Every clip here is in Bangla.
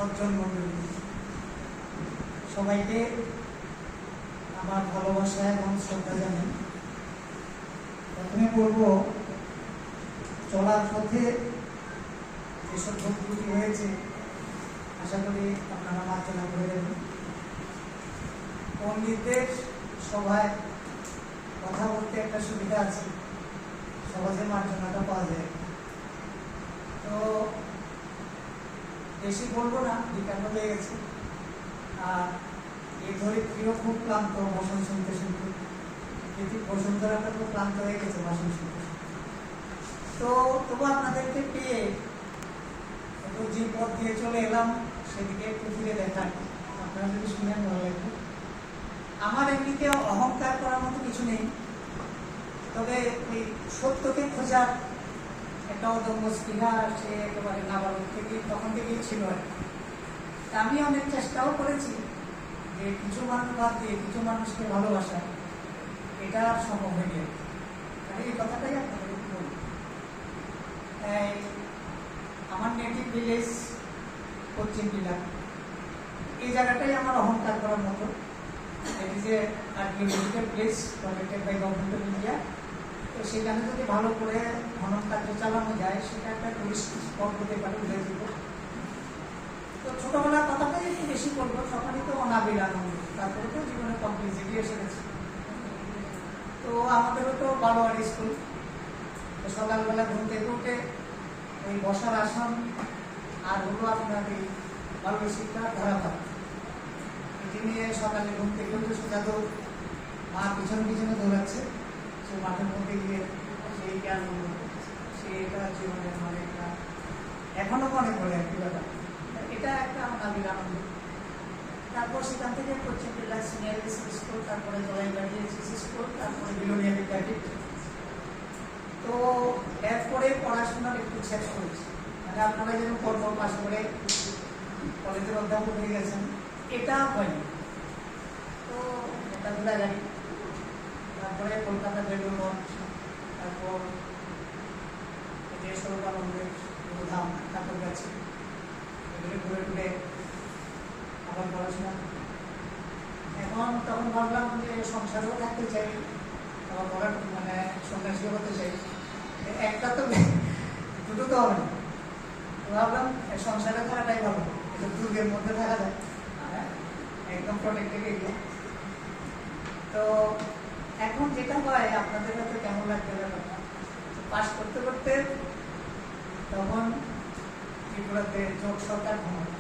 সজ্জন মণ্ডলী, সবাইকে আমার ভালোবাসা এবং শ্রদ্ধা জানাই। প্রথমে বলবো, চলার পথে যেসব ভুল ত্রুটি হয়েছে আশা করি আপনারা মার্জনা করে দেবেন। পণ্ডিতদের সভায় কথা বলতে একটা সুবিধা আছে, সহজে মার্জনাটা পাওয়া যায়। তো বেশি বলবো না, বিকান্ন হয়ে গেছে। আর এই ধরিত্রীও খুব ক্লান্ত ভাষণ শুনতে শুনতে, কিন্তু বসুন্ধরাটা খুব ক্লান্ত হয়ে গেছে ভাষণ শুনতে। তো তবু আপনাদেরকে পেয়ে একটু যে পথ দিয়ে চলে এলাম সেদিকে একটু ফিরে দেখান, আপনারা যদি শুনেন ভালো লাগবে। আমার এমনিতে অহংকার করার মতো কিছু নেই, তবে ওই সত্যকে খোঁজার একটা অদম্য স্পৃহা সে একেবারে নাবালক থেকে তখন থেকেই ছিল। আমি অনেক চেষ্টাও করেছি যে কিছু মানুষ বাদ দিয়ে কিছু মানুষকে ভালোবাসা, এটা সম্ভব হয়ে গেল। এই কথাটাই আপনাদের বলি। আমার নেটিভ ভিলেজ পশ্চিম জেলা, এই জায়গাটাই আমার অহংকার করার মতো। এটি যে archaeological place protected by government of India, তো সেখানে যদি ভালো করে খনন কার্য চালানো যায় সেটা একটা টুরিস্ট স্পট হতে পারে উল্লেখযোগ্য। তো ছোটবেলার কথাটাই একটু বেশি করবো, সকালে তো অনাবিল আনন্দ, তারপরে তো জীবনে কমপ্লিসিটি এসে গেছে। তো আমাদেরও তো বারোয়ারি স্কুল, তো সকালবেলা ঘুম থেকে উঠে ওই বসার আসন আর হলো আপনার এই বাল্য শিক্ষা ধারাপাত, এটি নিয়ে সকালে ঘুম থেকে উঠে সোজা তো মা পিছনে পিছনে দৌড়াচ্ছে, সে মাঠের মধ্যে গিয়ে সেই জ্ঞান সেটা জীবনের মানে একটা এখনো মনে পড়ে একটি ব্যাপার, এটা একটা অনাবিল আনন্দ। তারপর সেখান থেকে পশ্চিম জেলা সিনিয়র এসএসসি স্কুল, তারপরে জলাইবাড়ি এসএসসি স্কুল, তারপরে বিলোনিয়া বিদ্যাপীঠ। তো এরপরে পড়াশোনার একটু শেষ করেছি, মানে আপনারা যেরকম কর্ম পাশ করে কলেজের অধ্যাপক হয়ে গেছেন, এটা হয়নি। তো এটা দুরাগাড়ি, তারপরে কলকাতা বেলুর মঠ, তারপর যে সৌরবানন্দের ধাম ঠাকুর গেছে, এগুলো ঘুরে ঘুরে আবার পড়াশোনা। এখন তখন ভাবলাম যে সংসারেও থাকতে চাই, আবার পড়ার মানে সন্ন্যাসীও হতে চাই, একটা তো দুটো তো হবে না। তো ভাবলাম সংসারে থাকাটাই ভালো, এটা দুর্গের মধ্যে থাকা যায়, একদম প্রোটেক্টেড এরিয়া। তো এখন যেটা হয়, আপনাদের কাছে কেমন লাগবে ব্যাপারটা, পাস করতে করতে তখন ত্রিপুরাতে জোট সরকার ক্ষমতা,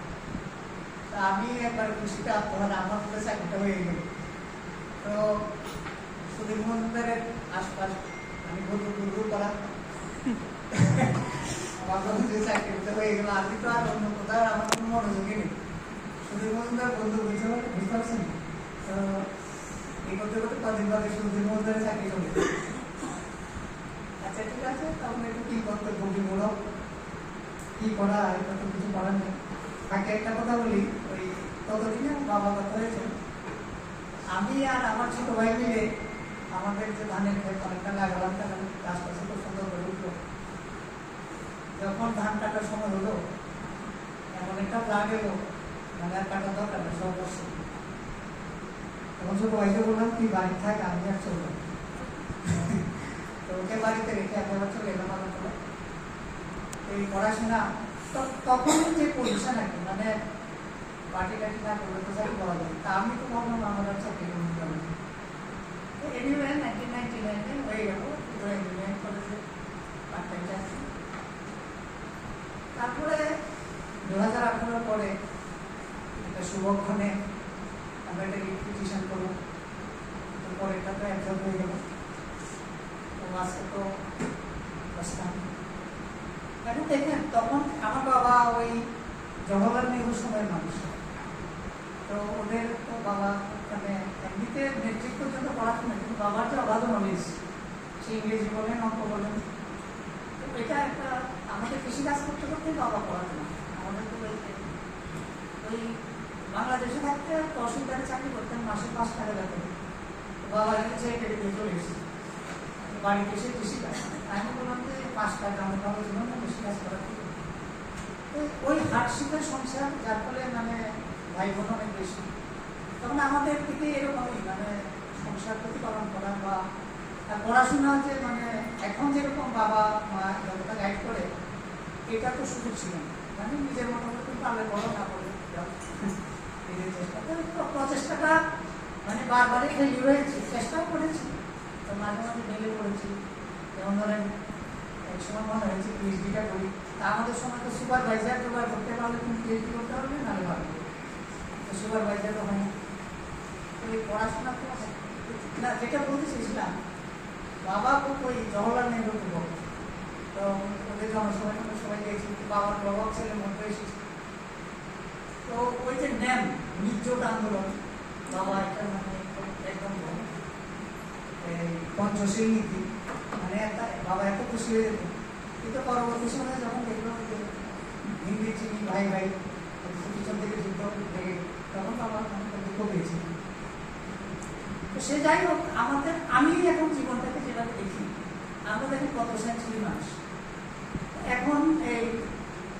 তা আমি একবার খুশিতে আত্মহারা, আমার মধ্যে চাকরিটা হয়ে গেল। তো সুধীর মন্দিরের আশপাশ আমি ঘুরঘুর করা, আমার যে চাকরিটা হয়ে গেল, আমি তো আর অন্য কোথাও আমার কোনো মনোযোগী নেই। সুধীর মন্দিরের বন্ধু বুঝতে পারছেন, তো এই করতে করতে কদিন বাদে সুধীর মন্দিরের চাকরি চলে। আচ্ছা ঠিক আছে, তখন একটু কি করতে গভীরমূলক কি করা, এটা তো কিছু করার নেই। তাকে একটা কথা বলি, ওই ততদিনে বাবা কথা হয়েছে, আমি আর আমার ছোট ভাই মিলে আমাদের যে ধানের ক্ষেত অনেকটা লাগালাম, চাষবাসে খুব সুন্দর করে উঠলো। যখন ধান কাটার সময় হলো, এমন একটা প্লাগ এলো, মানে আর কাটার দরকার না, সব বসে। তখন ছোট ভাইকে বললাম তুই বাড়ি থাক, আমি আর চলবো। তো ওকে বাড়িতে রেখে আমি আবার চলে এলাম আমার চলে। এই পড়াশোনা তখন যে পজিশন আর কি, মানে পার্টি টাটি না করলে তো চাকরি পাওয়া যায়, তা আমি তো ভাবলাম আমার আর চাকরি করতে পারবো। তো এনিওয়ে 1999 হয়ে গেল ইঞ্জিনিয়ারিং কলেজে পার্ট টাইম চাকরি। তারপরে 2018 পরে একটা শুভক্ষণে আমরা একটা রিপিটিশন করবো, তো পরেরটা তো একজন হয়ে গেল। তো আজকে তো বসতাম। এখন দেখেন, তখন আমার বাবা ওই জওহরলাল নেহরু সময়ের মানুষ, তো ওদের তো বাবা মানে এমনিতে মেট্রিক পর্যন্ত পড়াশোনা, কিন্তু বাবার যে অবাধ নলেজ, সে ইংরেজি বলেন, অঙ্ক বলেন। তো এটা একটা আমাদের কৃষিকাজ করতে করতেই বাবা পড়াশোনা। আমাদের তো ওই বাংলাদেশে থাকতে তহসিলদারে চাকরি করতেন, মাসে 5 টাকা বেতন। বাবা ছেড়ে কেটে দিয়ে চলে এসেছে বাড়িতে এসে কৃষিকাজ। আমি বললাম যে 5 টাকা আমার বাবা জীবনে কৃষিকাজ করা, তো ওই হার্ডশিপের সংসার, যার ফলে মানে ভাই বোন অনেক বেশি, তখন আমাদের দিকে এরকমই মানে সংসার প্রতিপালন করা বা পড়াশোনা যে মানে এখন যেরকম বাবা মা যতটা গাইড করে, এটা তো সুযোগ ছিল না। মানে নিজের মতো করে পারলে বড় না বলে নিজের চেষ্টা প্রচেষ্টাটা মানে বারবারই ফেলিয়ে হয়েছে, চেষ্টাও করেছি, তো মাঝে মাঝে ফেলে করেছি। যেমন ধরেন এক সময় মনে হয়েছে পিএইচডিটা করি, তা আমাদের সময় তো সুপারভাইজার জোগাড় করতে পারলে তুমি পিএইচডি করতে পারবে, নাহলে ভালো, তো সুপারভাইজারও হয় না। তো এই পড়াশোনা তো না, যেটা বলতে চেয়েছিলাম, বাবা খুব ওই জওহরলাল নেহরু যুবক, তো ওদের জনসভায় সবাই গিয়েছি, বাবার প্রভাব ছেলের মধ্যে এসেছে। তো ওই যে ন্যাম নির্জোট আন্দোলন, বাবা একটা মানে একদম পঞ্চশীল নীতি, মানে একটা বাবা এত খুশি হয়ে যেত। কিন্তু পরবর্তী সময়ে যখন দেখলাম যে হিন্দি চিনি ভাই ভাই পিছন থেকে যুদ্ধ লেগে, তখন বাবা দুঃখ পেয়েছি। তো সে যাই হোক, আমাদের আমি এখন জীবনটাকে যেভাবে দেখি, আমরা দেখি কত সেঞ্চুরি মানুষ। এখন এই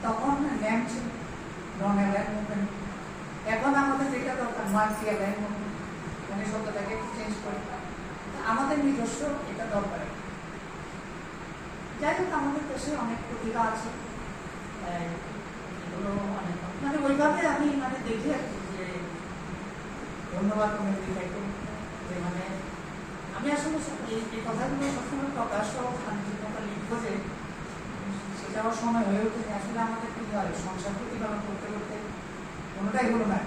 তখন ন্যাম ছিল, নন অ্যালাইন মুভমেন্ট। এখন আমাদের যেটা দরকার মাল্টি অ্যালাইন মুভমেন্ট, মানে শব্দটাকে একটু চেঞ্জ করে আমাদের নিজস্ব এটা দরকার। যাই হোক, আমাদের দেশে অনেক প্রতিভা আছে, এগুলো অনেক মানে ওইভাবে আমি মানে দেখি আর কি, যে ধন্যবাদ কমিউনিটিকে, যে মানে আমি আসলে এই কথাগুলো সবসময় প্রকাশ আমি ঠিকমতো লিখবো, যে সেটাও সময় হয়ে ওঠেনি। আসলে আমাদের কি হয়, সংসার প্রতিপালন করতে করতে কোনোটাই হলো না।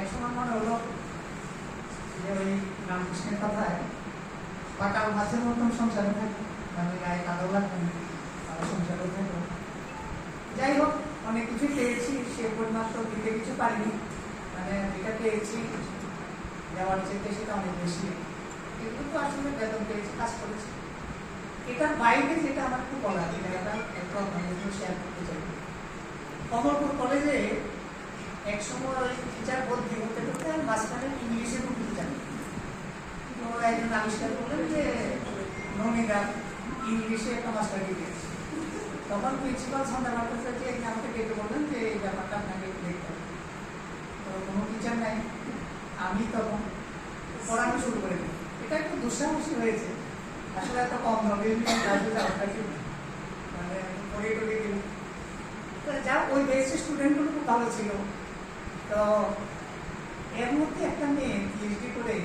এক সময় মনে হলো যে ওই রামকৃষ্ণের কথায় পাকাল মাছের মতন সংসারে থাকে, মানে গায়ে কাদও লাগবে না, আর সংসারও থাকবে। যাই হোক, অনেক কিছু পেয়েছি, সে পরিমাণ তো দিতে কিছু পারিনি, মানে যেটা পেয়েছি দেওয়ার চেয়ে সেটা অনেক বেশি। এগুলো তো আসলে বেতন পেয়েছি, কাজ করেছি। এটার বাইরে যেটা আমার খুব বলা, এটা একটা শেয়ার করতে চাই। কমলপুর কলেজে এক সময় টিচার বদলি হতে হতে মাঝখানে ইংলিশে ঢুকতে চান। তো একজন আবিষ্কার করলেন যে ননিদা ইংলিশে একটা মাস্টার ডিগ্রি। তখন প্রিন্সিপাল সন্ধ্যাবার কাছে যে আমাকে ডেকে বললেন যে এই ব্যাপারটা আপনাকে একটু দেখতে হবে। তো কোনো টিচার নাই, আমি তখন পড়ানো শুরু করে দিই। এটা একটু দুঃসাহসী হয়েছে, আসলে এত কম হবে মানে পড়ে টড়ে গেল। যা ওই বেস্ট স্টুডেন্টগুলো খুব ভালো ছিল। তো এর মধ্যে একটা মেয়ে পিএইচডি করে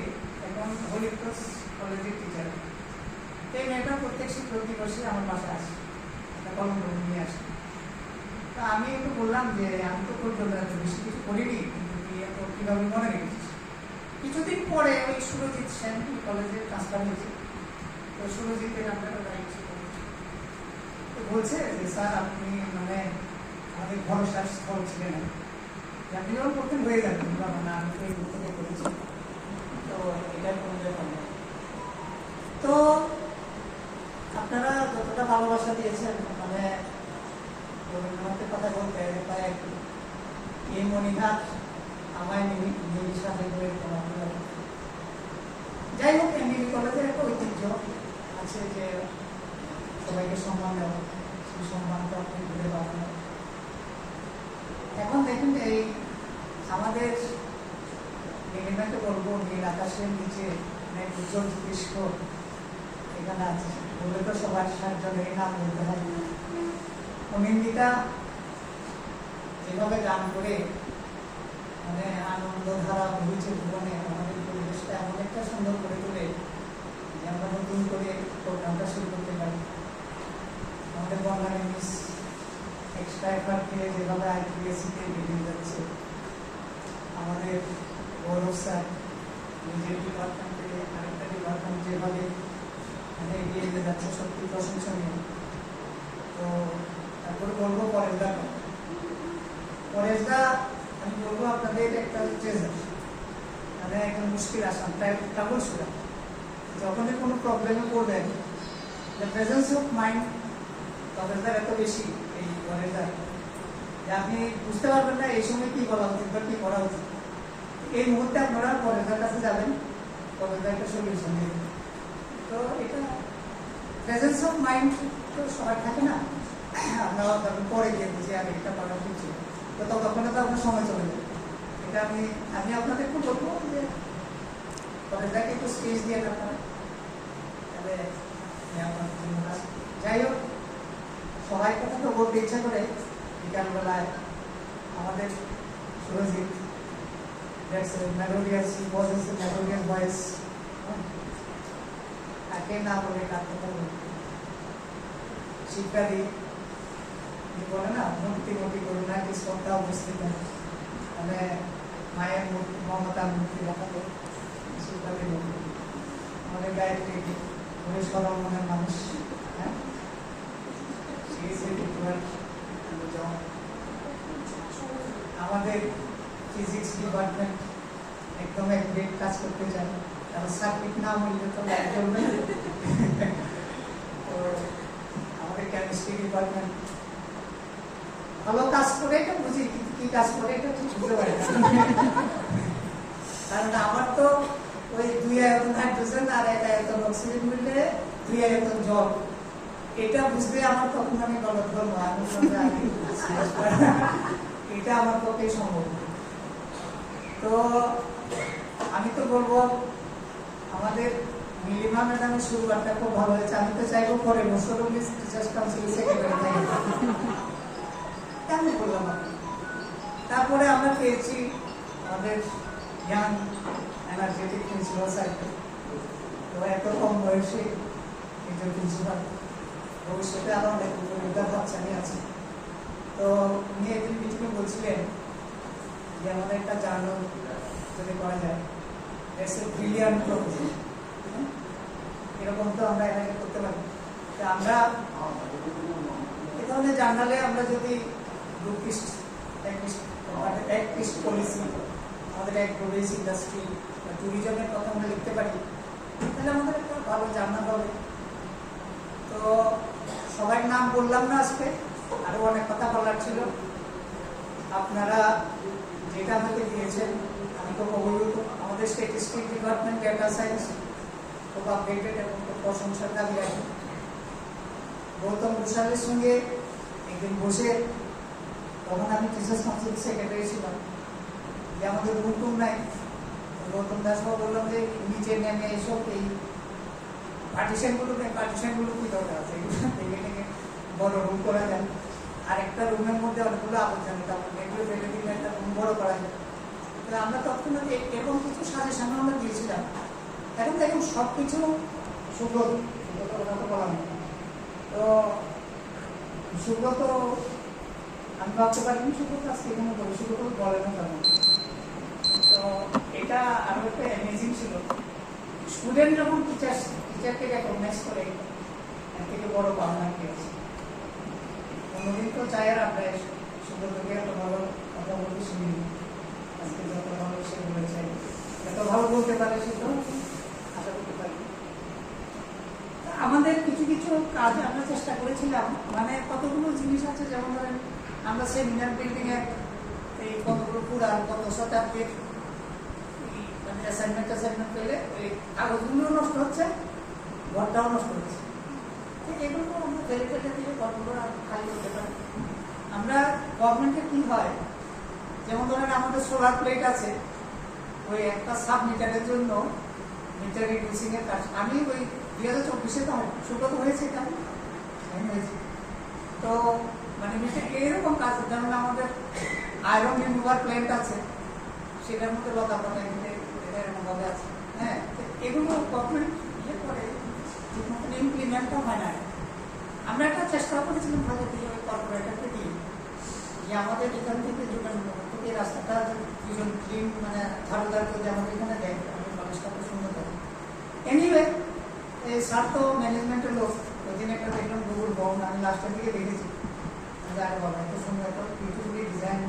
এখন হোলি ক্রস কলেজের টিচার। এই মেয়েটা প্রত্যেক শিক্ষক দিবসে আমার বাসায় আসে, একটা কলম নিয়ে আসে। তা আমি একটু বললাম যে আমি তো তোর জন্য এত বেশি কিছু করিনি, কিন্তু তুই এত কীভাবে মনে রেখেছিস। কিছুদিন পরে ওই সুরজিৎ সেন কলেজে ট্রান্সফার হয়েছে, তো সুরজিতের আমরা তো বলছে যে স্যার আপনি মানে আমাদের ভরসার স্থল ছিলেন, আপনি যখন করতেন হয়ে যাবেন, না আমি তো এই থেকে করেছি, তো এটার কোনো ব্যাপার নেই। তো আপনারা যতটা ভালোবাসা দিয়েছেন, মানে রবীন্দ্রনাথের কথা বলতে প্রায় এই মণিঘাট আমায় নিবিশাতে যাই হোক, এমবিবি কলেজের একটা ঐতিহ্য আছে যে সবাইকে সম্মান দেওয়া, সেই সম্মানটা আপনি ঘুরে পাবেন। এখন দেখুন এই আমাদের মেঘনাকে বলবো, নীল আকাশের নিচে অনেক উজ্জ্বল দৃশ্য এখানে আছে, বলে তো সবার সাহায্যের নাম বলতে হয়। অনিন্দিতা যেভাবে গান করে মানে আনন্দ ধারা বইছে জীবনে, আমাদের পরিবেশটা এমন একটা সুন্দর করে তোলে যে আমরা নতুন করে প্রোগ্রামটা শুরু করতে পারি। আমাদের বাংলা মিস এক্সট্রা এফার্ট দিয়ে যেভাবে আইপিএসসিতে বেরিয়ে যাচ্ছে, আমাদের গৌরব স্যার নিজের ডিপার্টমেন্ট থেকে আরেকটা ডিপার্টমেন্ট যেভাবে মানে এগিয়ে নিয়ে যাচ্ছে, সত্যি প্রশংসনীয়। তো তারপরে বলবো পরেশদা আমি বলবো আপনাদের একটা ট্রেজার, মানে একদম মুশকিল আসান ট্রাবল স্টুডেন্ট। যখনই কোনো প্রবলেমে পড়বেন, দ্য প্রেজেন্স অফ মাইন্ড পরেশদার এত বেশি, এই পরেশদার যে আপনি বুঝতে পারবেন না এই সময় কি বলা উচিত বা কি করা উচিত। এই মুহূর্তে আপনারা পরেশদার কাছে যাবেন, পরেশদার একটা সলিউশন দেবেন। তো এটা প্রেজেন্স অফ মাইন্ড তো সবার থাকে না, আপনারা তখন পরে গিয়ে বুঝে আর এটা করা উচিত ছিল, তো ততক্ষণে তো আপনার সময় চলে যাবে। এটা আমি আপনাদেরকে বলবো যে কলেজটাকে একটু স্পেস দিয়ে আপনারা, তাহলে আপনাদের জন্য কাজ। যাই হোক, সবাই কথা তো বলতে ইচ্ছা করে। বিকালবেলায় আমাদের সুরজিৎ মেলোডিয়াস ভয়েস, তাকে না বলে কার কথা বলবো, শিক্ষাদি বলে না, মূর্তি করুণা কি শ্রদ্ধা উপস্থিত, মানে মায়ের মূর্তি, মমতার মূর্তি দেখাতে শিক্ষাদি বলবো। আমাদের গায়ত্রী সরল মনের মানুষ, হ্যাঁ, আমাদের ফিজিক্স ডিপার্টমেন্ট একদম গ্রেট কাজ করতে চায়, কারণ সার্কিট না বললে তো চলবে। তো আমাদের কেমিস্ট্রি ডিপার্টমেন্ট ভালো কাজ করে, এটা বুঝি কি কাজ করে এটা ঠিক বুঝতে পারি না, কারণ আমার তো ওই 2 আয়তন হাইড্রোজেন আর 1 আয়তন অক্সিজেন মিললে 2 আয়তন জল, এটা বুঝতে আমার তখন আমি গলত করবো, এটা আমার পক্ষে সম্ভব। তো আমি তো বলবো আমাদের নীলিমা ম্যাডামের শুরুটা খুব ভালো হয়েছে। আমি তো চাইবো পরে বছর টিচার্স কাউন্সিল সেক্রেটারি কেন বললাম। তারপরে আমরা পেয়েছি আমাদের ইয়াং এনার্জেটিক প্রিন্সিপাল স্যারকে, তো এত কম বয়সে একজন প্রিন্সিপাল, ভবিষ্যতে আরো অনেক উপযোগিতা বাচ্চানি আছে। তো উনি একদিন মিটিংয়ে বলছিলেন যে আমাদের একটা জার্নাল যদি করা যায়, দ্যাটস এ ব্রিলিয়ান্ট প্রপোজাল, এরকম তো আমরা এর আগে করতে পারি। আমরা এই ধরনের জার্নালে আমরা যদি অ্যাক্টিস্ট পলিসি, আমাদের অ্যাগ্রোবেস ইন্ডাস্ট্রি বা ট্যুরিজমের কথা আমরা লিখতে পারি, তাহলে আমাদের একটা ভালো জার্নাল হবে। তো সবাই নাম বললাম না আজকে, আরো অনেক কথা বলার ছিল। আপনারা যেটা আমাকে দিয়েছেন আমি তো অবগত, আমাদের স্ট্যাটিস্টিক ডিপার্টমেন্ট ডেটা সায়েন্স খুব আপডেটেড এবং খুব প্রশংসার দাবি রাখি। গৌতম ঘোষালের সঙ্গে একদিন বসে, তখন আমি টিচার্স কাউন্সিল সেক্রেটারি ছিলাম, যে আমাদের রুম নাই, গৌতম দাসবাবু বললাম যে নিচে নেমে এসব এই পার্টিশনগুলো কি দরকার আছে, বড় রুম করা যায়, আর একটা রুমের মধ্যে অনেকগুলো আবর্জনা এগুলো ফেলে দিলে একটা রুম বড় করা যায়। আমরা তৎক্ষণাৎ এরকম কিছু সাজেশন আমরা দিয়েছিলাম। এখন দেখুন সবকিছু সুব্রত বলা নেই, তো সুব্রত আমি ভাবতে পারিনি সুব্রত আজকে এখানে বলে, সুব্রত বলে না তেমন। তো এটা আরো একটা অ্যামেজিং ছিল, স্টুডেন্ট যখন টিচারকে রেকগনাইজ করে, এর থেকে বড় পাওনা কি আছে। অন্যদিন তো চায়ের আড্ডায় সুব্রতকে এত ভালো কথা বলতে শুনিনি, আজকে যত ভালো সে বলেছে, এত ভালো বলতে পারে সে তো আশা করতে পারি। আমাদের কিছু কিছু কাজ আমরা চেষ্টা করেছিলাম, মানে কতগুলো জিনিস আছে, যেমন ধরেন আমরা সেমিনার বিল্ডিং এর এই কতগুলো পুরান কত শতাব্দীর মানে অ্যাসাইনমেন্ট পেলে ওই কাগজগুলো নষ্ট হচ্ছে, ঘরটাও নষ্ট হচ্ছে। এগুলো আমরা ফেলে দিয়ে ঘরগুলো খালি করতে পারি। আমরা গভর্নমেন্টে কি হয়, যেমন ধরেন আমাদের সোলার প্লেট আছে, ওই একটা সাবমিটারের জন্য মিটার রিডিউসিং এর কাজ আমি ওই 2024-এ তো সুব্রত হয়েছে, কেমন হয়েছে। তো মানে মিটার এরকম কাজ, যেমন আমাদের আয়রন রিমুভার প্ল্যান্ট আছে, সেটার মধ্যে লতা পাতা এরকম ভাবে আছে। হ্যাঁ, এগুলো গভর্নমেন্ট ইয়ে করে, ঠিক মতন ইমপ্লিমেন্টও হয় না। আমরা একটা চেষ্টা করেছিলাম ভালো দিয়ে ওই কর্পোরেটরকে দিয়ে, যে আমাদের এখান থেকে থেকে রাস্তাটা দুজন ক্লিন মানে ঝাড়ুদার যদি আমাদের এখানে দেয়, আমাদের কলেজটা খুব সুন্দর থাকে। এনিওয়ে, এই স্যার তো ম্যানেজমেন্টের লোক, ওই দিন একটা দেখলাম গুগল বম, আমি লাস্টের দিকে দেখেছি, আরে বাবা এত সুন্দর একটা বিউটিফুলি ডিজাইন।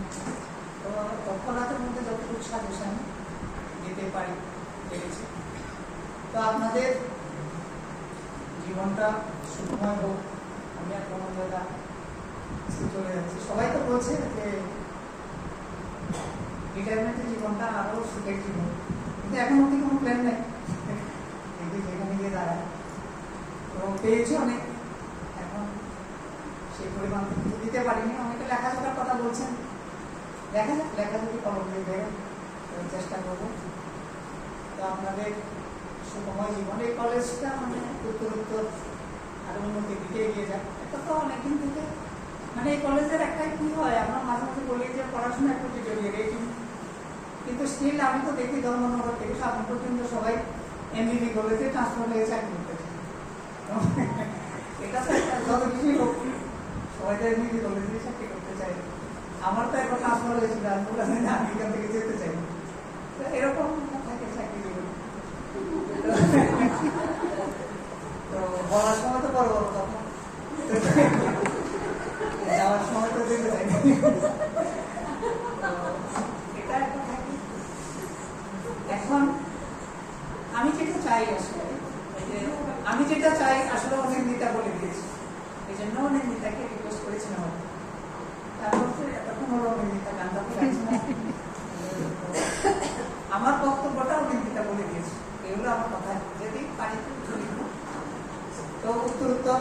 তো তৎক্ষণাতের মধ্যে যতটুকু সাজেশন দিতে পারি পেরেছি। তো আপনাদের জীবনটা সুখময় হোক, আমি আর কোনো জায়গা চলে যাচ্ছি। সবাই তো বলছে যে রিটায়ারমেন্টের জীবনটা আরো সুখের জীবন, কিন্তু এখন অব্দি কোনো প্ল্যান নেই, যেখানে গিয়ে দাঁড়ায়। তো পেয়েছি অনেক, এখন সেই পরিমাণ দেখা যাক, লেখা যদি কলম দিয়ে দেয় চেষ্টা করবো। তো আপনাদের সুখময় জীবন, এই কলেজটা মানে উত্তর আরো উন্নতির দিকে এগিয়ে যায়। এটা তো অনেকদিন থেকে মানে এই কলেজের একটাই কি হয়, আমরা মাঝে মাঝে বলি যে পড়াশোনা একটু ডিটোরিয়েটিং, কিন্তু স্টিল আমি তো দেখি ধর্মনগর থেকে সাধারণ পর্যন্ত সবাই এমবিবি কলেজে ট্রান্সফার হয়ে চাকরি করতে এটা তো যত কিছুই হোক সবাই তো এমবিবি কলেজে চাকরি করতে চাই। আমার তো একবার ট্রান্সফার হয়েছিল, আমি বললাম যে আমি এখান থেকে যেতে চাই। তো এরকম থাকে চাকরি জীবন। তো বলার সময় তো বড় বড় কথা, যাওয়ার সময় তো যেতে চাই। এটা একটা থাকে। এখন আমি যেটা চাই আসলে, আমি যেটা চাই আসলে অনেক নেতা বলে দিয়েছি, এই জন্য অনেক নেতাকে রিকোয়েস্ট করেছিলাম। তারপর এতক্ষণ হলো অনেক নেতা গানটা আমার বক্তব্যটা অনেক নেতা বলে দিয়েছি, এগুলো আমার কথা যদি পানিতে তো উত্তর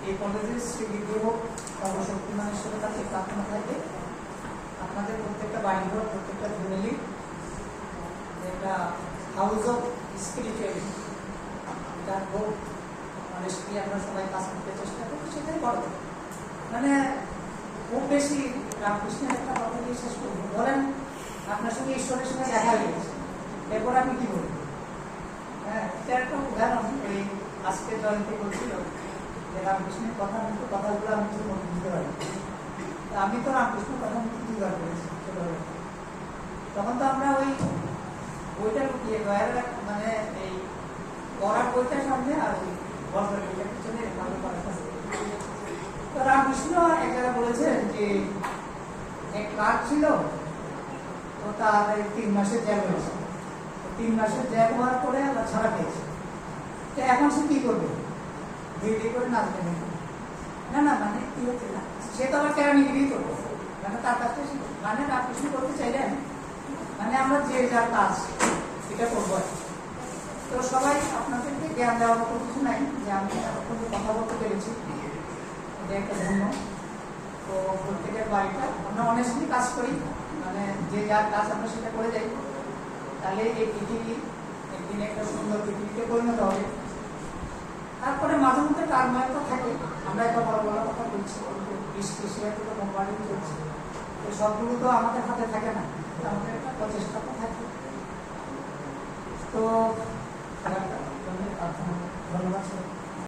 এই কলেজের শ্রীবিদ্যুৎ হোক সর্বশক্তিমান ঈশ্বরের কাছে প্রার্থনা থাকবে আপনাদের প্রত্যেকটা বাড়ি হোক, প্রত্যেকটা ফ্যামিলি একটা হাউস অফ স্পিরিচুয়ালিটি এটা হোক, অনেস্টলি আমরা সবাই কাজ করতে চেষ্টা করি, সেটাই বড়। মানে খুব বেশি রামকৃষ্ণের একটা কথা দিয়ে শেষ করবো, বলেন আপনার সঙ্গে ঈশ্বরের সঙ্গে দেখা হয়ে গেছে, এরপর আপনি কি বলবেন? হ্যাঁ, এটা একটা উদাহরণ। এই আজকে জয়ন্তী বলছিল যে রামকৃষ্ণের কথাগুলো আমি তো মনে বুঝতে পারি। আমি তো রামকৃষ্ণের কথা দুবার করেছি ছোটবেলা, তখন তো আমরা ওই বইটা লুকিয়ে মানে এই পড়ার বইটার সামনে আর ওই গল্পের বইটার পিছনে ভালো করা। তো রামকৃষ্ণ এক জায়গায় বলেছেন যে এক ক্লার্ক ছিল, তো তার 3 মাসের জ্যাব হয়েছে। 3 মাসের জ্যাব হওয়ার পরে আবার ছাড়া পেয়েছে। তো এখন সে কি করবে? ধীরে করে নাচবে না, না মানে কি হচ্ছে না, সে তো আবার কেরানিগিরি করবে, মানে তার কাছে মানে রামকৃষ্ণ করতে চাইলেন মানে আমরা যে যার কাজ এটা করবো। তো সবাই আপনাদেরকে জ্ঞান দেওয়ার মতো কিছু নাই, যে আমি এখন কথা বলতে পেরেছি এটা একটা ধন্য। তো প্রত্যেকের বাড়িটা আমরা অনেস্টলি কাজ করি, মানে যে যার কাজ আমরা সেটা করে যাই, তাহলে এই পৃথিবী একদিন একটা সুন্দর পৃথিবীতে পরিণত হবে। তারপরে মাঝে মধ্যে টার্মাইলটা থাকে, আমরা একটা বড় বড় কথা বলছি, বোম্বার্ডিং চলছে, তো সবগুলো তো আমাদের হাতে থাকে না, আমাদের একটা প্রচেষ্টা তো থাকে। তো ধন্যবাদ।